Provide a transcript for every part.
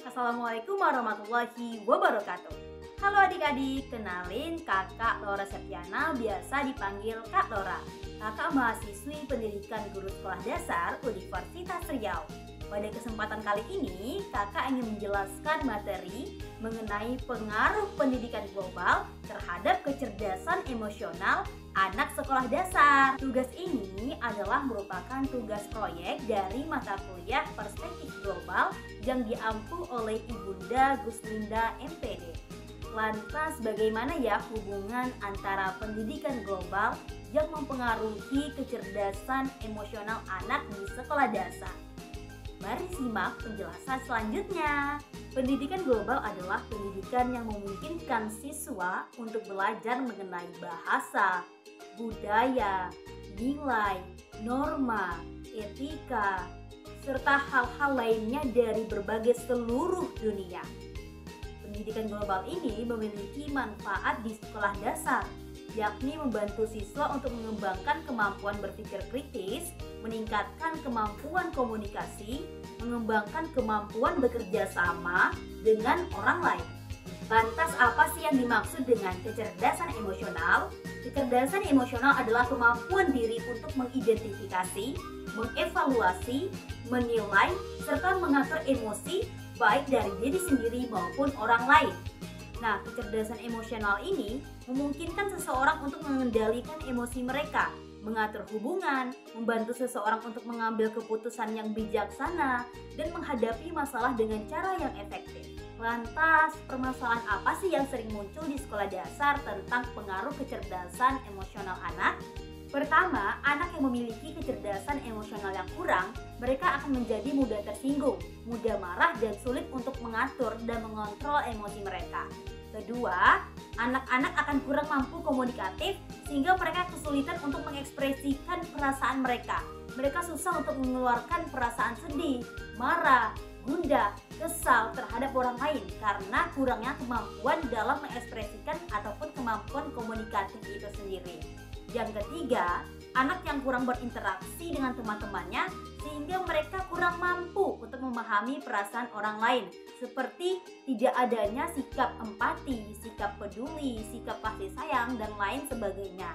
Assalamualaikum warahmatullahi wabarakatuh. Halo adik-adik, kenalin kakak Laura Septiana, biasa dipanggil Kak Laura. Kakak mahasiswi pendidikan guru sekolah dasar Universitas Riau. Pada kesempatan kali ini, kakak ingin menjelaskan materi mengenai pengaruh pendidikan global terhadap kecerdasan emosional anak sekolah dasar. Tugas ini adalah merupakan tugas proyek dari mata kuliah Perspektif Global yang diampu oleh Ibunda Guslinda MPD. Lantas bagaimana ya hubungan antara pendidikan global yang mempengaruhi kecerdasan emosional anak di sekolah dasar? Mari simak penjelasan selanjutnya. Pendidikan global adalah pendidikan yang memungkinkan siswa untuk belajar mengenai bahasa, budaya, nilai, norma, etika, serta hal-hal lainnya dari berbagai seluruh dunia. Pendidikan global ini memiliki manfaat di sekolah dasar, yakni membantu siswa untuk mengembangkan kemampuan berpikir kritis, meningkatkan kemampuan komunikasi, mengembangkan kemampuan bekerja sama dengan orang lain. Lantas apa sih yang dimaksud dengan kecerdasan emosional? Kecerdasan emosional adalah kemampuan diri untuk mengidentifikasi, mengevaluasi, menilai, serta mengatur emosi baik dari diri sendiri maupun orang lain. Nah, kecerdasan emosional ini memungkinkan seseorang untuk mengendalikan emosi mereka, mengatur hubungan, membantu seseorang untuk mengambil keputusan yang bijaksana, dan menghadapi masalah dengan cara yang efektif. Lantas, permasalahan apa sih yang sering muncul di sekolah dasar tentang pengaruh kecerdasan emosional anak? Pertama, anak yang memiliki kecerdasan emosional yang kurang, mereka akan menjadi mudah tersinggung, mudah marah, dan sulit untuk mengatur dan mengontrol emosi mereka. Kedua, anak-anak akan kurang mampu komunikatif sehingga mereka kesulitan untuk mengekspresikan perasaan mereka. Mereka susah untuk mengeluarkan perasaan sedih, marah, gundah, kesal terhadap orang lain karena kurangnya kemampuan dalam mengekspresikan ataupun kemampuan komunikatif itu sendiri. Yang ketiga, anak yang kurang berinteraksi dengan teman-temannya sehingga mereka kurang mampu untuk memahami perasaan orang lain, seperti tidak adanya sikap empati, sikap peduli, sikap kasih sayang, dan lain sebagainya.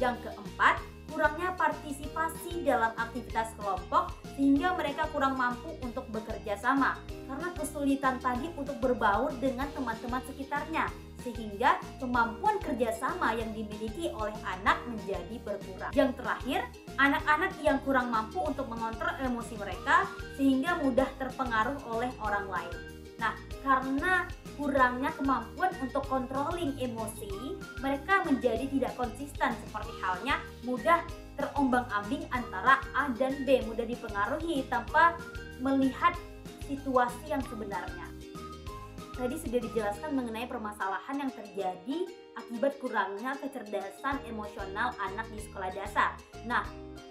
Yang keempat, kurangnya partisipasi dalam aktivitas kelompok sehingga mereka kurang mampu untuk bekerja sama karena kesulitan tadi untuk berbaur dengan teman-teman sekitarnya, sehingga kemampuan kerjasama yang dimiliki oleh anak menjadi berkurang. Yang terakhir, anak-anak yang kurang mampu untuk mengontrol emosi mereka sehingga mudah terpengaruh oleh orang lain. Nah, karena kurangnya kemampuan untuk controlling emosi, mereka menjadi tidak konsisten, seperti halnya mudah terombang-ambing antara A dan B, mudah dipengaruhi tanpa melihat situasi yang sebenarnya. Tadi sudah dijelaskan mengenai permasalahan yang terjadi akibat kurangnya kecerdasan emosional anak di sekolah dasar. Nah,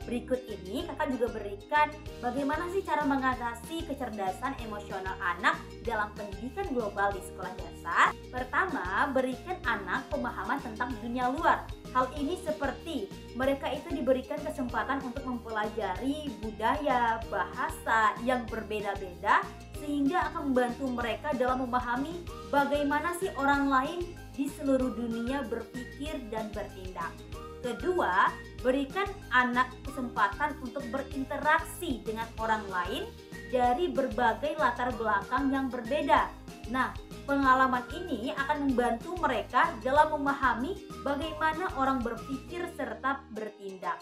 berikut ini kakak juga berikan bagaimana sih cara mengatasi kecerdasan emosional anak dalam pendidikan global di sekolah dasar. Pertama, berikan anak pemahaman tentang dunia luar. Hal ini seperti mereka itu diberikan kesempatan untuk mempelajari budaya, bahasa yang berbeda-beda sehingga akan membantu mereka dalam memahami bagaimana sih orang lain di seluruh dunia berpikir dan bertindak. Kedua, berikan anak kesempatan untuk berinteraksi dengan orang lain dari berbagai latar belakang yang berbeda. Nah, pengalaman ini akan membantu mereka dalam memahami bagaimana orang berpikir serta bertindak.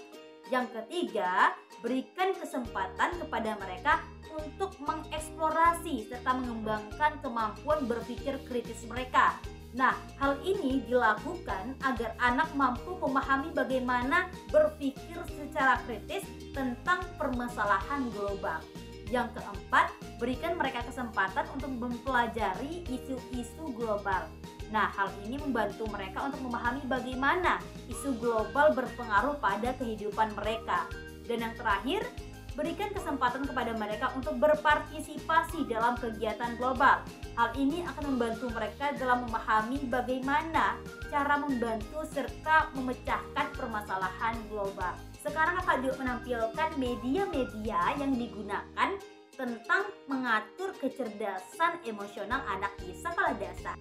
Yang ketiga, berikan kesempatan kepada mereka untuk mengeksplorasi serta mengembangkan kemampuan berpikir kritis mereka. Nah, hal ini dilakukan agar anak mampu memahami bagaimana berpikir secara kritis tentang permasalahan global. Yang keempat, berikan mereka kesempatan untuk mempelajari isu-isu global. Nah, hal ini membantu mereka untuk memahami bagaimana isu global berpengaruh pada kehidupan mereka. Dan yang terakhir, berikan kesempatan kepada mereka untuk berpartisipasi dalam kegiatan global. Hal ini akan membantu mereka dalam memahami bagaimana cara membantu serta memecahkan permasalahan global. Sekarang akan menampilkan media-media yang digunakan tentang mengatur kecerdasan emosional anak di sekolah dasar.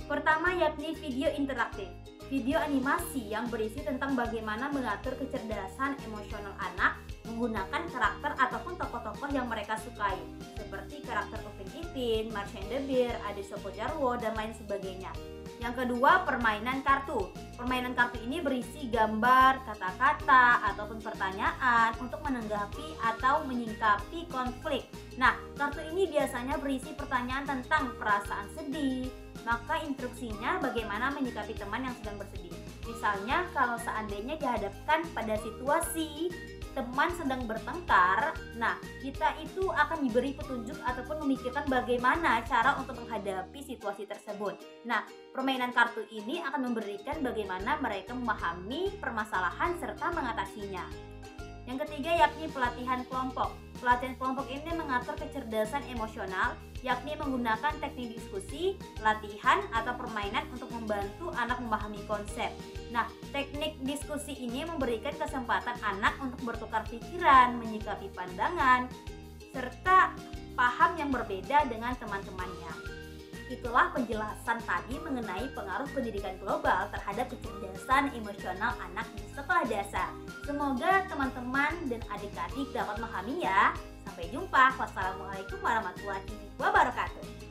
Pertama yakni video interaktif. Video animasi yang berisi tentang bagaimana mengatur kecerdasan emosional anak menggunakan karakter ataupun tokoh-tokoh yang mereka sukai, seperti karakter Upin Ipin, Marsha and the Bear, Ade Sopo Jarwo, dan lain sebagainya. Yang kedua, permainan kartu. Permainan kartu ini berisi gambar, kata-kata, ataupun pertanyaan untuk menanggapi atau menyingkapi konflik. Nah, kartu ini biasanya berisi pertanyaan tentang perasaan sedih, maka instruksinya bagaimana menyikapi teman yang sedang bersedih. Misalnya kalau seandainya dihadapkan pada situasi teman sedang bertengkar, nah kita itu akan diberi petunjuk ataupun memikirkan bagaimana cara untuk menghadapi situasi tersebut. Nah, permainan kartu ini akan memberikan bagaimana mereka memahami permasalahan serta mengatasinya. Yang ketiga yakni pelatihan kelompok. Pelatihan kelompok ini mengatur kecerdasan emosional, yakni menggunakan teknik diskusi, latihan, atau permainan untuk membantu anak memahami konsep. Nah, teknik diskusi ini memberikan kesempatan anak untuk bertukar pikiran, menyikapi pandangan, serta paham yang berbeda dengan teman-temannya. Itulah penjelasan tadi mengenai pengaruh pendidikan global terhadap kecerdasan emosional anak di sekolah dasar. Semoga teman-teman dan adik-adik dapat memahami ya. Sampai jumpa. Wassalamualaikum warahmatullahi wabarakatuh.